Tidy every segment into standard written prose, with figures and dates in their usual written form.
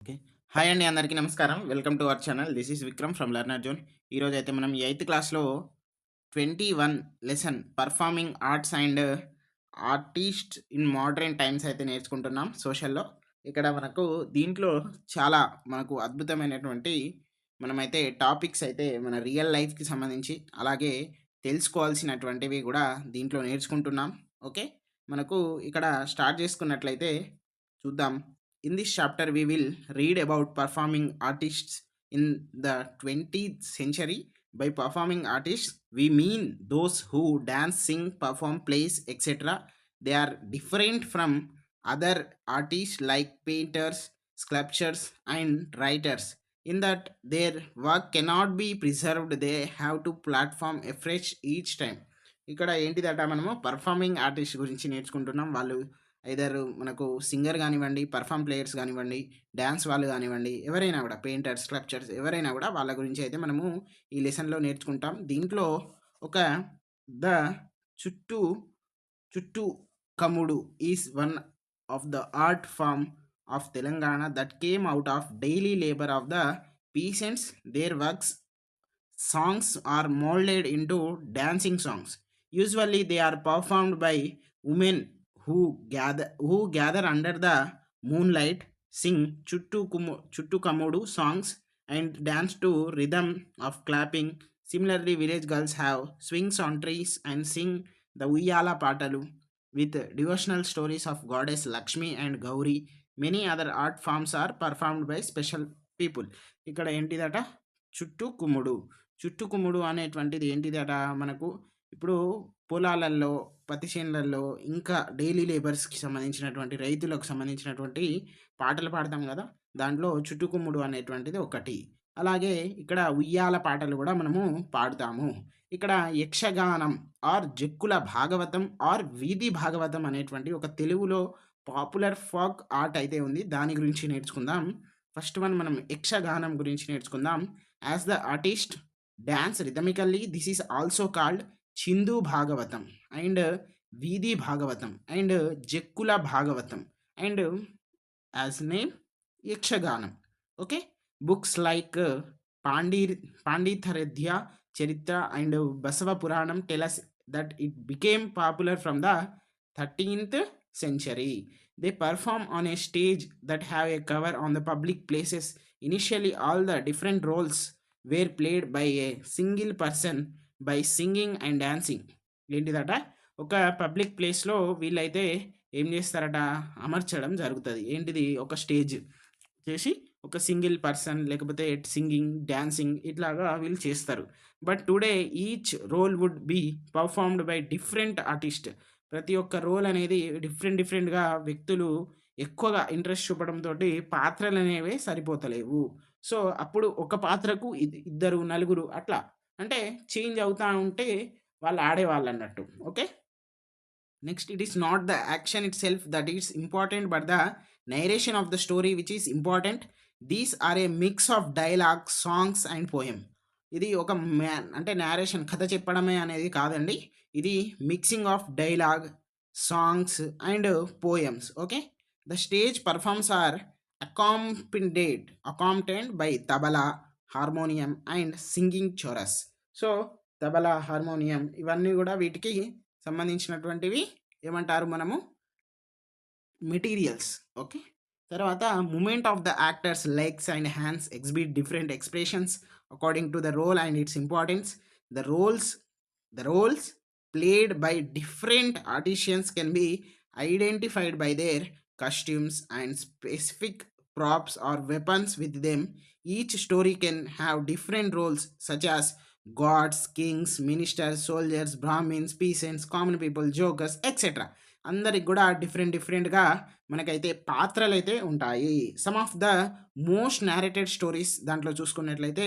Okay. Hi అండి. అందరికీ నమస్కారం. Welcome to our channel. This is Vikram from learner zone. ఈరోజైతే మనం ఎయిత్ క్లాస్‌లో 21 lesson performing arts and artist in modern times అయితే నేర్చుకుంటున్నాం సోషల్‌లో. ఇక్కడ మనకు దీంట్లో చాలా మనకు అద్భుతమైనటువంటి మనమైతే టాపిక్స్ అయితే మన రియల్ లైఫ్‌కి సంబంధించి, అలాగే తెలుసుకోవాల్సినటువంటివి గూడా దీంట్లో నేర్చుకుంటున్నాం. ఓకే. మనకు ఇక్కడ స్టార్ట్ చేసుకున్నట్లయితే చూద్దాం. In this chapter, we will read about performing artists in the 20th century. By performing artists, we mean those who dance, sing, perform, plays, etc. They are different from other artists like painters, sculptors, and writers. In that their work cannot be preserved, they have to platform afresh each time. ఇక్కడ ఏంటిదట, మనము performing artist గురించి నేర్చుకుంటున్నాం. వాళ్ళు either మనకు singer గానివ్వండి, perform players గానివ్వండి, dance వాళ్ళు గానివ్వండి, ఎవరైనా గూడా పెయింటర్స్, స్కల్ప్చర్స్ ఎవరైనా గూడా వాళ్ళ గురించి అయితే మనము ఈ లెసన్‌లో నేర్చుకుంటాం. దీంట్లో ఒక ద చుట్టూ చుట్టూ కమ్ముడు is one of the art form of Telangana that came out of daily labour of the peasants. Their works songs are molded into dancing songs. Usually they are performed by women who gather under the moonlight, sing Chuttu Kamudu songs and dance to rhythm of clapping. Similarly, village girls have swings on trees and sing the Uyala Patalu with devotional stories of goddess Lakshmi and Gauri. Many other art forms are performed by special people. ఇక్కడ ఏంటిదట, చుట్టూ కుమ్ముడు. చుట్టు కుమ్ముడు అనేటువంటిది ఏంటిదట, మనకు ఇప్పుడు పొలాలల్లో, పత్తి చేనులల్లో, ఇంకా daily లేబర్స్‌కి సంబంధించినటువంటి, రైతులకు సంబంధించినటువంటి పాటలు పాడతాం గదా! దాంట్లో చుట్టు కుమ్ముడు అనేటువంటిది ఒకటి. అలాగే ఇక్కడ ఉయ్యాల పాటలు గూడా మనము పాడుతాము. ఇక్కడ యక్షగానం ఆర్ జక్కుల భాగవతం ఆర్ వీధి భాగవతం అనేటువంటి ఒక తెలుగులో పాపులర్ ఫోక్ ఆర్ట్ అయితే ఉంది. దాని గురించి నేర్చుకుందాం. ఫస్ట్ వన్ మనం యక్షగానం గురించి నేర్చుకుందాం. As the artist dance rhythmically, this is also called Chindu Bhagavatam and Veedhi Bhagavatam and Jakkula Bhagavatam and as name Yakshaganam. Okay. Books like పాండి Panditaradhya Charitra and Basava Puranam tell us that it became popular from the 13th century. They perform on a stage that have a cover on the public places. Initially, all the different roles were played by a single person by singing and dancing. ఏంటిదట, ఒక public ప్లేస్‌లో వీళ్ళైతే ఏం చేస్తారట, అమర్చడం జరుగుతది. ఏంటిది, ఒక stage చేసి ఒక సింగిల్ పర్సన్ లేకపోతే సింగింగ్, డాన్సింగ్ ఇట్లాగా వీళ్ళు చేస్తారు. But today each role would be performed by different artist. ప్రతి ఒక్క రోల్ అనేది డిఫరెంట్‌గా వ్యక్తులు ఎక్కువగా ఇంట్రెస్ట్ చూపడంతోటి పాత్రలనేవే సరిపోతలేవు. సో, అప్పుడు ఒక పాత్రకు ఇద్దరు, నలుగురు అట్లా అంటే చేంజ్ అవుతా ఉంటే వాళ్ళు ఆడేవాళ్ళన్నట్టు. Okay. Next, it is not the action itself that is important, but the narration of the story which is important. These are a mix of dialogue, songs and poem. ఇది ఒక అంటే నేరేషన్, కథ చెప్పడమే అనేది కాదండి. ఇది mixing of dialogue, songs and poems. Okay. The stage performs are accompanied by tabla, harmonium and singing chorus. So, tabla, harmonium ఇవన్నీ కూడా వీటికి సంబంధించినటువంటివి ఏమంటారు మనము, మెటీరియల్స్. ఓకే. తర్వాత movement of the actors legs and hands exhibit different expressions according to the role and its importance. The roles played by different artisans can be identified by their costumes and specific props or weapons with them. Each story can have different roles such as gods, kings, ministers, soldiers, brahmins, peasants, common people, jokers, etc. అందరికి కూడా డిఫరెంట్‌గా మనకైతే పాత్రలైతే ఉంటాయి. Some of the most narrated stories దాంట్లో చూసుకున్నట్లయితే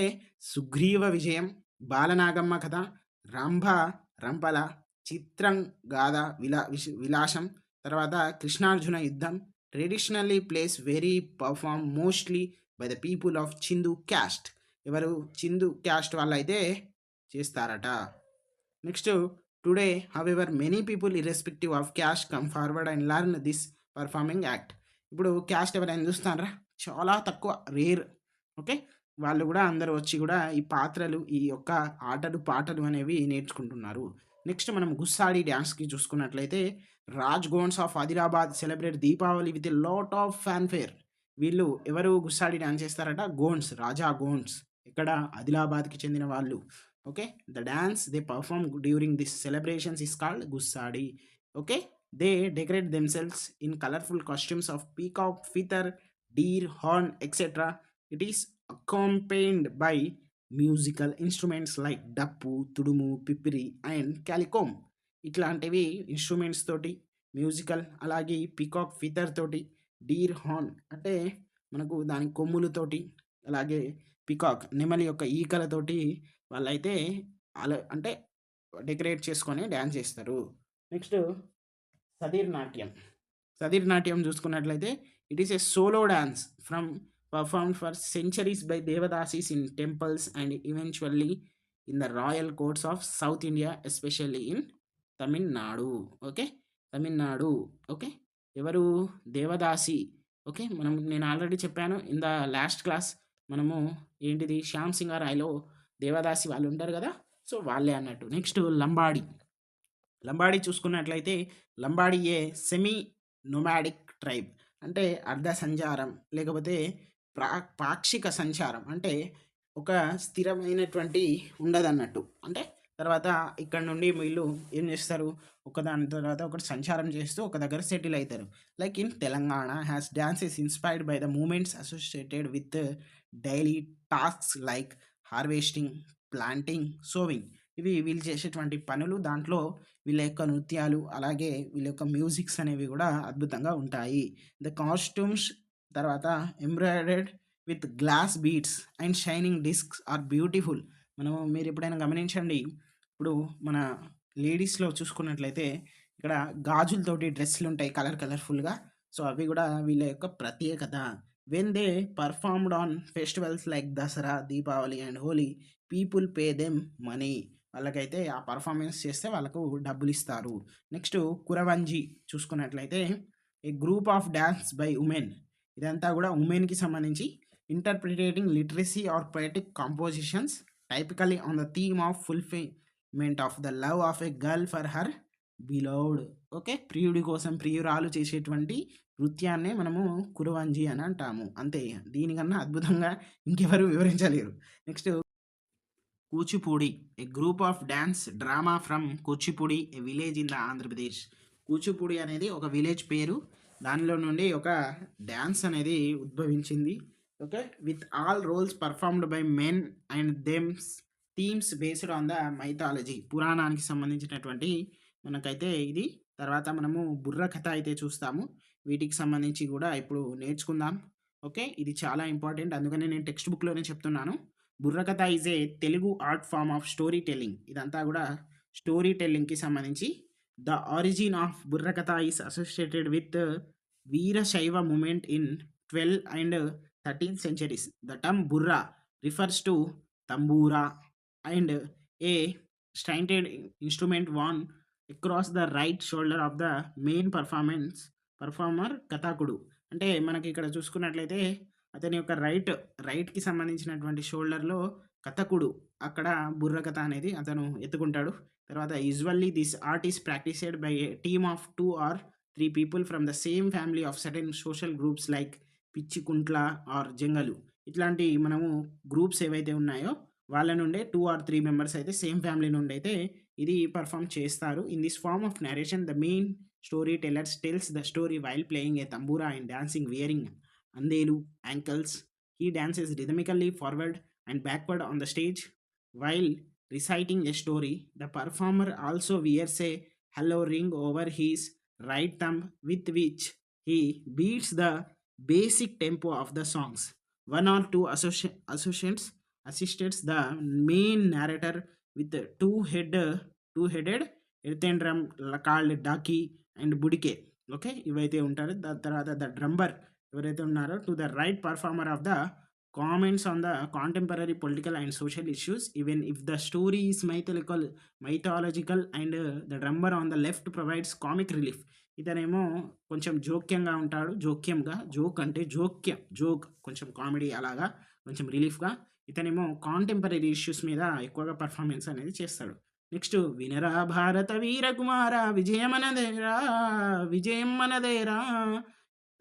సుగ్రీవ విజయం, బాలనాగమ్మ కథ, రంభ రంపల, చిత్రం గాథ, విలాసం, తర్వాత Krishnarjuna Yuddham. Traditionally plays were perform mostly by the people of Chindu caste. ఎవరు, చిందు క్యాస్ట్ వాళ్ళైతే చేస్తారట. Next, today however many people irrespective of caste come forward and learn this performing act. ఇప్పుడు క్యాస్ట్ ఎవరైనా చూస్తారా, చాలా తక్కువ, రేర్. ఓకే. వాళ్ళు గూడా అందరూ వచ్చి గూడా ఈ పాత్రలు, ఈ యొక్క ఆటలు, పాటలు అనేవి నేర్చుకుంటున్నారు. నెక్స్ట్ మనం గుస్సాడి డాన్స్‌కి చూసుకున్నట్లయితే, Raj Gonds of Adilabad celebrate Deepavali with a lot of fanfare. వీళ్ళు ఎవరు గుస్సాడి డాన్స్ చేస్తారట? గోండ్స్, రాజా గోండ్స్. ఇక్కడ ఆదిలాబాద్‌కి చెందిన వాళ్ళు. Okay. The dance they perform during this celebrations is called Gussadi. Okay. They decorate themselves in colorful costumes of peacock, feather, deer, horn, etc. It is accompanied by musical instruments like డప్పు, తుడుము, Pippiri and క్యాలికోమ్. ఇట్లాంటివి instruments తోటి, musical, అలాగే peacock Fitr తోటి, Deere horn అంటే మనకు దాని కొమ్ములతోటి, అలాగే peacock నెమలి యొక్క ఈకలతోటి వాళ్ళైతే అలా అంటే డెకరేట్ చేసుకొని డ్యాన్స్ చేస్తారు. నెక్స్ట్ సదీర్ నాట్యం. సదీర్ నాట్యం చూసుకున్నట్లయితే it is a solo dance from performed for centuries by devadasis in temples and eventually in the royal courts of south India, especially in Tamil Nadu. Okay. Tamil Nadu. Okay. ఎవరు? దేవదాసి. ఓకే. నేను ఆల్రెడీ చెప్పాను ఇన్ ద లాస్ట్ క్లాస్. మనము ఏంటిది 'శ్యామ్ సింగరాయ్‌లో' దేవదాసి వాళ్ళు ఉంటారు కదా! So, వాళ్ళే అన్నట్టు. నెక్స్ట్ లంబాడి. లంబాడీ చూసుకున్నట్లయితే లంబాడీ ఏ సెమీ నొమాడిక్ ట్రైబ్. అంటే అర్ధ సంచారం, లేకపోతే పాక్షిక సంచారం. అంటే ఒక స్థిరమైనటువంటి ఉండదన్నట్టు. అంటే తర్వాత ఇక్కడ నుండి వీళ్ళు ఏం చేస్తారు? ఒకదాని తర్వాత ఒకటి సంచారం చేస్తూ ఒక దగ్గర సెటిల్ అవుతారు. Like in Telangana has dances inspired by the movements associated with daily tasks like harvesting, planting, sowing. ఇవి వీళ్ళు చేసేటువంటి పనులు. దాంట్లో వీళ్ళ యొక్క నృత్యాలు, అలాగే వీళ్ళ యొక్క మ్యూజిక్స్ అనేవి కూడా అద్భుతంగా ఉంటాయి. ద కాస్ట్యూమ్స్ తర్వాత embroidered with glass beads and shining discs are beautiful. మీరు ఎప్పుడైనా గమనించండి. ఇప్పుడు మన లేడీస్‌లో చూసుకున్నట్లయితే ఇక్కడ గాజులతోటి డ్రెస్సులు ఉంటాయి కలర్‌ఫుల్‌గా. సో, అవి కూడా వీళ్ళ యొక్క ప్రత్యేకత. When they performed on festivals like Dasara, Deepavali and Holi, people pay them money. వాళ్ళకైతే ఆ పర్ఫార్మెన్స్ చేస్తే వాళ్ళకు డబ్బులిస్తారు. నెక్స్ట్ కురవంజి చూసుకున్నట్లయితే a group of dance by women. ఇదంతా కూడా ఉమెన్‌కి సంబంధించి interpreting literacy or poetic compositions typically on the theme of fulfilment of the love of a girl for her beloved. Okay. ప్రియుడి కోసం ప్రియురాలు చేసేటువంటి నృత్యాన్నే మనము కురవంజి అని అంటాము. అంతే. దీనికన్నా అద్భుతంగా ఇంకెవరు వివరించలేరు. Next Kuchipudi. A group of dance drama from Kuchipudi, a village in the Andhra Pradesh. Kuchipudi అనేది ఒక విలేజ్ పేరు. దానిలో నుండి ఒక డాన్స్ అనేది ఉద్భవించింది. Okay. With all roles performed by men and them's themes based on the mythology. పురాణానికి సంబంధించినటువంటి మనకైతే ఇది. తర్వాత మనము బుర్ర కథ అయితే చూస్తాము. వీటికి సంబంధించి కూడా ఇప్పుడు నేర్చుకుందాం. ఓకే. ఇది చాలా ఇంపార్టెంట్. అందుకనే నేను టెక్స్ట్ బుక్‌లోనే చెప్తున్నాను. Burrakatha is a Telugu art form of story telling. ఇదంతా కూడా స్టోరీ టెల్లింగ్‌కి సంబంధించి. The origin of Burrakatha is associated with Veerashaiva movement in 12th and 13th centuries. The term burra refers to tambura and a striated instrument worn across the right shoulder of the main performer కథకుడు. అంటే మనకి ఇక్కడ చూసుకున్నట్లయితే అతని యొక్క రైట్‌కి సంబంధించినటువంటి షోల్డర్‌లో కథకుడు అక్కడ బుర్రకథ అనేది అతను ఎత్తుకుంటాడు. తర్వాత usually this art is practised by a team of 2 or 3 people from the same family of certain social groups like Pichchikuntla or Jangalu. ఇట్లాంటి మనము గ్రూప్స్ ఏవైతే ఉన్నాయో వాళ్ళ నుండే 2 ఆర్ 3 మెంబర్స్ అయితే సేమ్ ఫ్యామిలీ నుండి అయితే ఇది పర్ఫార్మ్ చేస్తారు. In this form of narration the main story tellers tells the story while playing a tambura and dancing wearing అందెలు, ankles. He dances rhythmically forward and backward on the stage while reciting a story. The performer also wears a halo ring over his right thumb with which he beats the basic tempo of the songs. One or two associates assists the main narrator with a two-headed earthen drum called daki and budike. Okay. ఇవైతే ఉంటారు. దాని తర్వాత the డ్రంబర్ ఎవరైతే ఉన్నారో to the right performer of the comments on the contemporary political and social issues even if the story is mythological and the drummer on the left provides comic relief. ఇతనేమో కొంచెం జోక్యంగా ఉంటాడు. Joke అంటే joke కొంచెం comedy అలాగా కొంచెం రిలీఫ్‌గా. ఇతనేమో contemporary issues మీద ఎక్కువగా పెర్ఫార్మెన్స్ అనేది చేస్తాడు. నెక్స్ట్ వినరా భారత వీర కుమార విజయం మనదేరా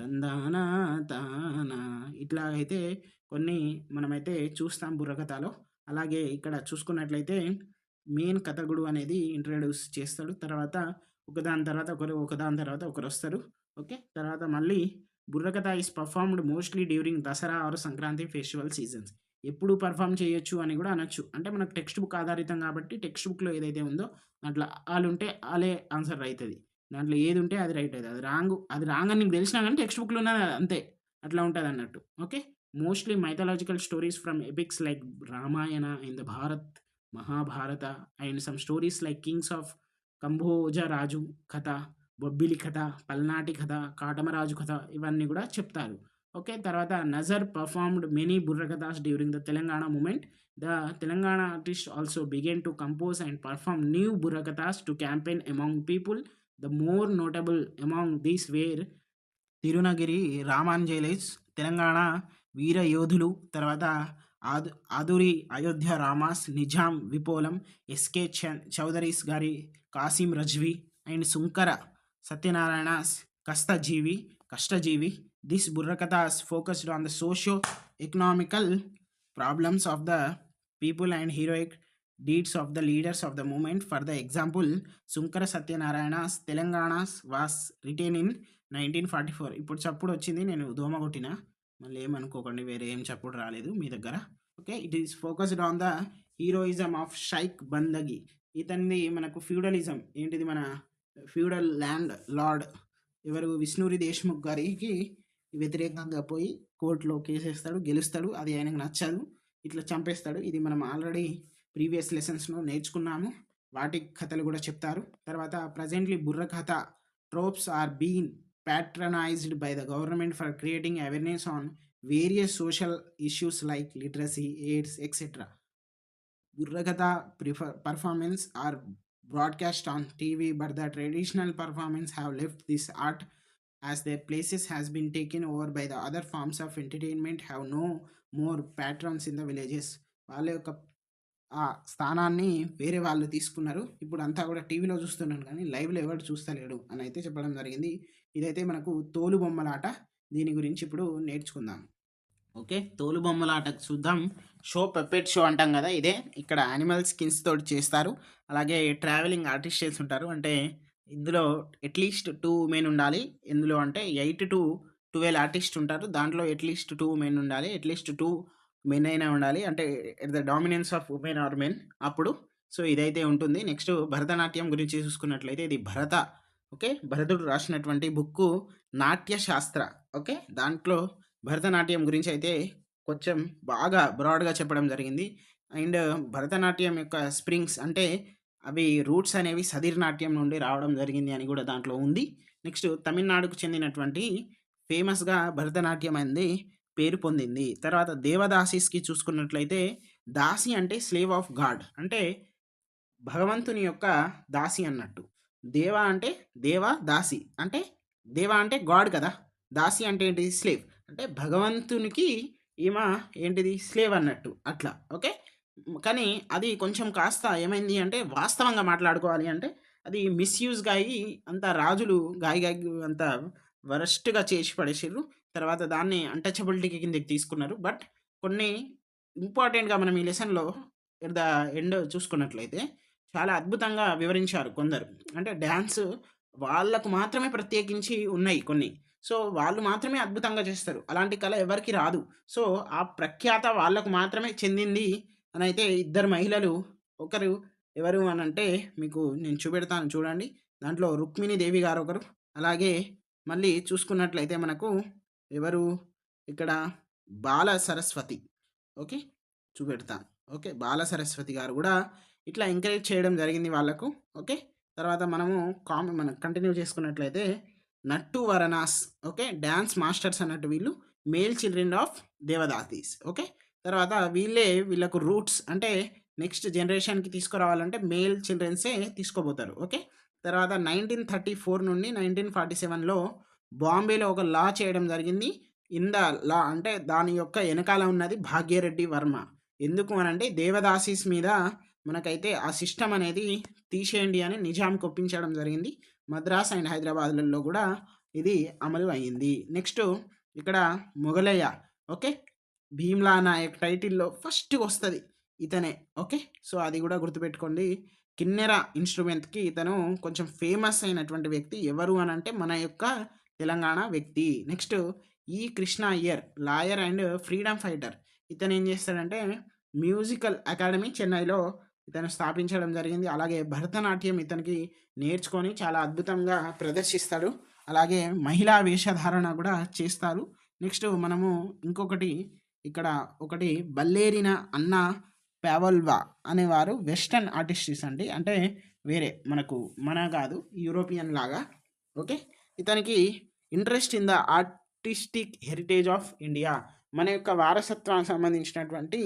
తందానా తానా ఇట్లా అయితే కొన్ని మనమైతే చూస్తాం బుర్రకథలో. అలాగే ఇక్కడ చూసుకున్నట్లయితే మెయిన్ కథకుడు అనేది ఇంట్రొడ్యూస్ చేస్తాడు. తర్వాత ఒకదాని తర్వాత ఒకరు వస్తారు. ఓకే. తర్వాత మళ్ళీ Burrakatha is performed mostly during Dasara or Sankranti festival seasons. ఎప్పుడు పర్ఫార్మ్ చేయొచ్చు అని కూడా అనొచ్చు. అంటే మనకు టెక్స్ట్ బుక్ ఆధారితం కాబట్టి టెక్స్ట్ బుక్‌లో ఏదైతే ఉందో దాంట్లో ఆలుంటే ఆలే ఆన్సర్ అయితది. దాంట్లో ఏది ఉంటే అది రైట్ అయితది. అది రాంగ్ అని నీకు తెలిసినా గానీ టెక్స్ట్ బుక్‌లో ఉన్నది అంతే. అట్లా ఉంటదన్నట్టు. Okay. Mostly mythological stories from epics like Ramayana and Bharat, Mahabharata and some stories like kings of Kamboja Raju Katha, Bobbili కథ, పల్నాటి కథ, కాటమరాజు కథ ఇవన్నీ కూడా చెప్తారు. ఓకే. తర్వాత Nazar performed many Burrakathas during the Telangana movement. The Telangana artist also began to compose and perform new Burrakathas to campaign among people. The more notable among these were Tirunagiri Ramanjaneyulu, Telangana Veera Yodhulu, తర్వాత ఆదురి అయోధ్య రామాస్, నిజాం విపోలం, SK Chaudhary's గారి Kasim Razvi and Sunkara Satyanarayana's Kashtajeevi. This Burrakathas focused on the socio economical problems of the people and heroic deeds of the leaders of the movement. For the example, Sunkara Satyanarayana's Telangana's was written in 1944. ఇప్పుడు చప్పుడు వచ్చింది, నేను దోమ కొట్టిన, మళ్ళీ ఏమనుకోకండి, వేరే ఏం చప్పుడు రాలేదు మీ దగ్గర. Okay. It is focused on the heroism of Shaik Bandagi. ఇతన్ని మనకు ఫ్యూడలిజం ఏంటిది, మన ఫ్యూడల్ ల్యాండ్ లార్డ్ ఎవరు విష్ణురి దేశ్ముఖ్ గారికి వ్యతిరేకంగా పోయి కోర్టులో కేసేస్తాడు, గెలుస్తాడు. అది ఆయనకు నచ్చదు, ఇట్లా చంపేస్తాడు. ఇది మనం ఆల్రెడీ ప్రీవియస్ లెసన్స్లో నేర్చుకున్నాము. వాటి కథలు కూడా చెప్తారు. తర్వాత presently Burrakatha troupes are been patronized by the government for creating awareness on various social issues like literacy, AIDS, etc. Burrakatha performance are broadcast on TV, but the traditional performance have left this art as their places has been taken over by the other forms of entertainment have no more patrons in the villages. వాళ్ళ యొక్క ఆ స్థానాన్ని వేరే వాళ్ళు తీసుకున్నారు. ఇప్పుడు అంతా కూడా టీవీలో చూస్తున్నాను కానీ లైవ్లో ఎవరు చూస్తలేడు అని అయితే చెప్పడం జరిగింది. ఇదైతే మనకు తోలుబొమ్మలాట. దీని గురించి ఇప్పుడు నేర్చుకుందాం. ఓకే. తోలుబొమ్మలాట చూద్దాం. పెప్పెట్ షో అంటాం కదా, ఇదే. ఇక్కడ యానిమల్ స్కిన్స్ తోటి చేస్తారు. అలాగే ట్రావెలింగ్ ఆర్టిస్ట్స్ ఉంటారు. అంటే ఇందులో అట్లీస్ట్ 2 ఉమెన్ ఉండాలి. ఎందులో అంటే 8 to 12 ఆర్టిస్ట్ ఉంటారు. దాంట్లో అట్లీస్ట్ 2 ఉమెన్ ఉండాలి. అట్లీస్ట్ 2 మెన్ అయినా ఉండాలి. అంటే the dominance of women or men అప్పుడు. సో ఇదైతే ఉంటుంది. నెక్స్ట్ భరతనాట్యం గురించి చూసుకున్నట్లయితే ఇది ఓకే. భరతుడు రాసినటువంటి బుక్కు నాట్యశాస్త్ర. ఓకే. దాంట్లో భరతనాట్యం గురించి అయితే కొంచెం బాగా బ్రాడ్గా చెప్పడం జరిగింది. అండ్ భరతనాట్యం యొక్క స్ప్రింగ్స్ అంటే అవి రూట్స్ అనేవి సదిర్ నాట్యం నుండి రావడం జరిగింది అని కూడా దాంట్లో ఉంది. నెక్స్ట్ తమిళనాడుకు చెందినటువంటి ఫేమస్గా భరతనాట్యం అనేది పేరు పొందింది. తర్వాత దేవదాసీస్కి చూసుకున్నట్లయితే దాసి అంటే స్లేవ్ ఆఫ్ గాడ్, అంటే భగవంతుని యొక్క దాసి అన్నట్టు. దేవ అంటే దాసి అంటే దేవ అంటే గాడ్ కదా, దాసి అంటే ఏంటిది, స్లేవ్. అంటే భగవంతునికి ఈమె ఏంటిది, స్లేవ్ అన్నట్టు అట్లా. ఓకే. కానీ అది కొంచెం కాస్త ఏమైంది అంటే వాస్తవంగా మాట్లాడుకోవాలి అంటే అది మిస్యూజ్గా అయ్యి అంత రాజులు గాయి అంత వరస్ట్గా చేసి పడేసారు. తర్వాత దాన్ని అన్‌టచబిలిటీ కిందకి తీసుకున్నారు. బట్ కొన్ని ఇంపార్టెంట్‌గా మనం ఈ లెసన్‌లో ఎట్ ద ఎండ్ చూసుకున్నట్లయితే చాలా అద్భుతంగా వివరించారు కొందరు. అంటే డాన్స్ వాళ్ళకు మాత్రమే ప్రత్యేకించి ఉన్నాయి కొన్ని. సో వాళ్ళు మాత్రమే అద్భుతంగా చేస్తారు. అలాంటి కళ ఎవరికీ రాదు. సో ఆ ప్రఖ్యాత వాళ్ళకు మాత్రమే చెందింది అనైతే ఇద్దరు మహిళలు. ఒకరు ఎవరు అనంటే మీకు నేను చూపెడతాను చూడండి. దాంట్లో రుక్మిణీ దేవి గారు ఒకరు. అలాగే మళ్ళీ చూసుకున్నట్లయితే మనకు ఎవరు ఇక్కడ బాల సరస్వతి. ఓకే. చూపెడతాను. ఓకే. బాల సరస్వతి గారు కూడా ఇట్లా ఎంకరేజ్ చేయడం జరిగింది వాళ్ళకు. ఓకే. తర్వాత మనము మనం కంటిన్యూ చేసుకున్నట్లయితే Nattuvanars. Okay. Dance masters అన్నట్టు వీళ్ళు. Male children of devadasis. Okay. తర్వాత వీళ్ళకు రూట్స్ అంటే నెక్స్ట్ జనరేషన్‌కి తీసుకురావాలంటే మేల్ చిల్డ్రన్సే తీసుకోబోతారు. ఓకే. తర్వాత 1934 నుండి 1947లో బాంబేలో ఒక లా చేయడం జరిగింది. ఇన్ ద లా అంటే దాని యొక్క ఎనకాల ఉన్నది భాగ్యరెడ్డి వర్మ. ఎందుకు అనంటే దేవదాసీస్ మీద మనకైతే ఆ సిస్టమ్ అనేది తీసేయండి అని నిజాంకి ఒప్పించడం జరిగింది. మద్రాస్ అండ్ హైదరాబాద్‌లలో గూడా ఇది అమలు అయింది. నెక్స్టు ఇక్కడ మొగలయ్య. ఓకే. భీమ్లా నాయక్ టైటిల్‌లో ఫస్ట్‌గొస్తది ఇతనే. ఓకే. సో, అది గూడా గుర్తుపెట్టుకోండి. కిన్నెర ఇన్‌స్ట్రుమెంట్‌కి ఇతను కొంచెం ఫేమస్ అయినటువంటి వ్యక్తి. ఎవరు అనంటే మన యొక్క తెలంగాణ వ్యక్తి. Next Krishna Iyer lawyer and freedom fighter. ఇతనేం చేస్తాడంటే మ్యూజికల్ అకాడమీ చెన్నైలో ఇతను స్థాపించడం జరిగింది. అలాగే భరతనాట్యం ఇతనికి నేర్చుకొని చాలా అద్భుతంగా ప్రదర్శిస్తాడు. అలాగే మహిళా వేషధారణ గూడా చేస్తారు. నెక్స్ట్ మనము ఇంకొకటి ఇక్కడ ఒకటి బల్లేరిన అన్న పావల్వా అనేవారు వెస్టర్న్ ఆర్టిస్ట్స్ అండి. అంటే వేరే మన కాదు యూరోపియన్ లాగా. ఓకే. ఇతనికి interest in the artistic heritage of India. మన యొక్క వారసత్వానికి సంబంధించినటువంటి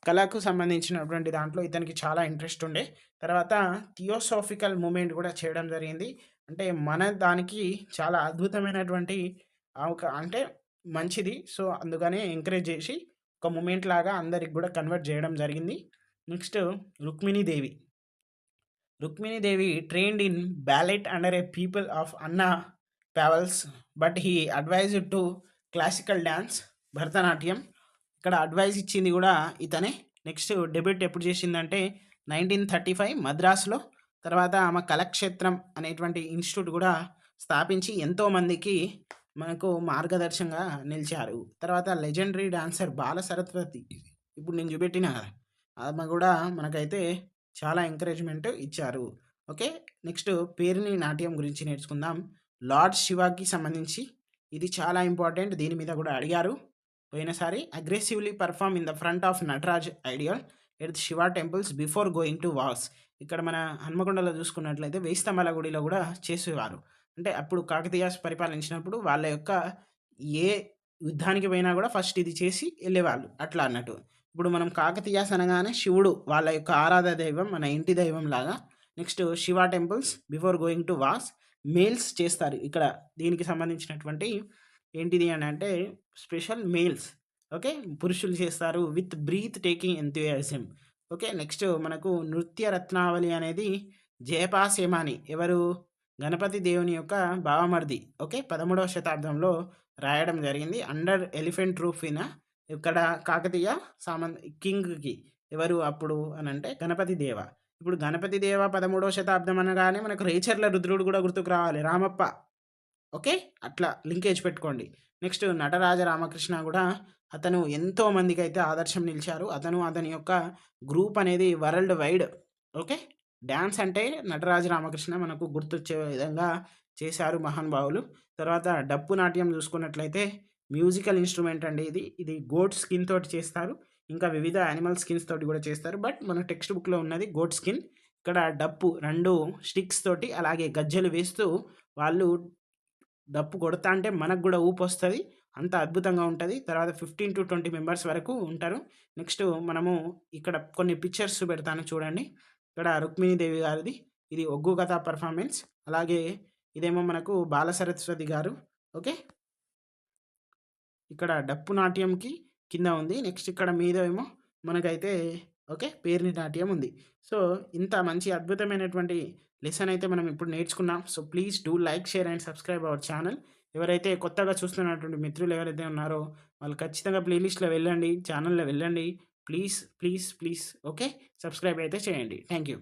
కళకు సంబంధించినటువంటి దాంట్లో ఇతనికి చాలా ఇంట్రెస్ట్ ఉండే. తర్వాత థియోసాఫికల్ మూవ్‌మెంట్ కూడా చేయడం జరిగింది. అంటే మన దానికి చాలా అద్భుతమైనటువంటి అంటే మంచిది. సో, అందుకనే ఎంకరేజ్ చేసి ఒక మూవ్‌మెంట్ లాగా అందరికి కూడా కన్వర్ట్ చేయడం జరిగింది. Next Rukmini Devi. Rukmini Devi trained in ballet under a people of Anna Pavel's but he advised to classical dance Bharatanatyam. ఇక్కడ అడ్వైస్ ఇచ్చింది కూడా ఇతనే. నెక్స్ట్ డెబ్యూట్ ఎప్పుడు చేసిందంటే 1935 మద్రాసులో. తర్వాత ఆమె కళాక్షేత్రం అనేటువంటి ఇన్స్టిట్యూట్ కూడా స్థాపించి ఎంతోమందికి మనకు మార్గదర్శకంగా నిలిచారు. తర్వాత లెజెండరీ డాన్సర్ బాల సరస్వతి. ఇప్పుడు నేను చూపెట్టిన ఆమె కూడా మనకైతే చాలా ఎంకరేజ్మెంట్ ఇచ్చారు. ఓకే. నెక్స్ట్ పేరిణి నాట్యం గురించి నేర్చుకుందాం. లార్డ్ శివాకి సంబంధించి ఇది చాలా ఇంపార్టెంట్. దీని మీద కూడా అడిగారు పోయినసారి. Aggressively perform in the front of Nataraj ideal at Shiva temples before going to wars. ఇక్కడ మన హన్మకొండలో చూసుకున్నట్లయితే వేయి స్తంభాల గుడిలో కూడా చేసేవారు. అంటే అప్పుడు కాకతీయాస్ పరిపాలించినప్పుడు వాళ్ళ యొక్క ఏ యుద్ధానికి పోయినా కూడా ఫస్ట్ ఇది చేసి వెళ్ళేవాళ్ళు అట్లా అన్నట్టు. ఇప్పుడు మనం కాకతీయాస్ అనగానే శివుడు వాళ్ళ యొక్క ఆరాధ్య దైవం, మన ఇంటి దైవం లాగా. Next Shiva temples before going to wars males చేస్తారు. ఇక్కడ దీనికి సంబంధించినటువంటి ఏంటిది అని అంటే స్పెషల్ మేల్స్. ఓకే. పురుషులు చేస్తారు with breath taking enthusiasm. Okay. Next మనకు నృత్య రత్నావళి అనేది జయపాసేమాని ఎవరు గణపతి దేవుని యొక్క బావమరిది. ఓకే. 13వ శతాబ్దంలో రాయడం జరిగింది. అండర్ ఎలిఫెంట్ రూఫ్ ఇన్ ఇక్కడ కాకతీయ కింగ్‌కి ఎవరు అప్పుడు అనంటే గణపతి దేవ. ఇప్పుడు గణపతి దేవ 13వ శతాబ్దం అనగానే మనకు రేచర్ల రుద్రుడు కూడా గుర్తుకు రావాలి. రామప్ప. ఓకే. అట్లా లింకేజ్ పెట్టుకోండి. నెక్స్ట్ నటరాజ రామకృష్ణ కూడా అతను ఎంతో మందికైతే ఆదర్శం నిలిచారు. అతని యొక్క గ్రూప్ అనేది వరల్డ్ వైడ్. ఓకే. డాన్స్ అంటే నటరాజ రామకృష్ణ మనకు గుర్తొచ్చే విధంగా చేశారు మహానుభావులు. తర్వాత డప్పు నాట్యం చూసుకున్నట్లయితే మ్యూజికల్ ఇన్‌స్ట్రుమెంట్ అండి ఇది. ఇది గోట్ స్కిన్ తోటి చేస్తారు. ఇంకా వివిధ యానిమల్ స్కిన్స్ తోటి కూడా చేస్తారు. బట్ మన టెక్స్ట్ బుక్‌లో ఉన్నది గోట్ స్కిన్. ఇక్కడ డప్పు 2 స్టిక్స్ తోటి అలాగే గజ్జెలు వేస్తూ వాళ్ళు డప్పు కొడతాంటే మనకు గూడా ఊపొస్తది. అంత అద్భుతంగా ఉంటది. తర్వాత 15-20 మెంబర్స్ వరకు ఉంటారు. నెక్స్ట్ మనము ఇక్కడ కొన్ని పిక్చర్స్ పెడతాను చూడండి. ఇక్కడ రుక్మిణీదేవి గారిది. ఇది ఒగ్గు కథ పెర్ఫార్మెన్స్. అలాగే ఇదేమో మనకు బాల సరస్వతి గారు. ఓకే. ఇక్కడ డప్పు నాట్యంకి కింద ఉంది. నెక్స్ట్ ఇక్కడ మీద ఏమో మనకైతే ఓకే. పేరిణి నాట్యం ఉంది. సో, ఇంత మంచి అద్భుతమైనటువంటి లెసన్ అయితే మనం ఇప్పుడు నేర్చుకున్నాం. So, please do like, share and subscribe our channel. ఎవరైతే కొత్తగా చూస్తున్నటువంటి మిత్రులు ఎవరైతే ఉన్నారో వాళ్ళు ఖచ్చితంగా ప్లేలిస్ట్‌లో వెళ్ళండి. ఛానల్‌లో వెళ్ళండి. Please, please, please okay. Subscribe అయితే చేయండి. Thank you.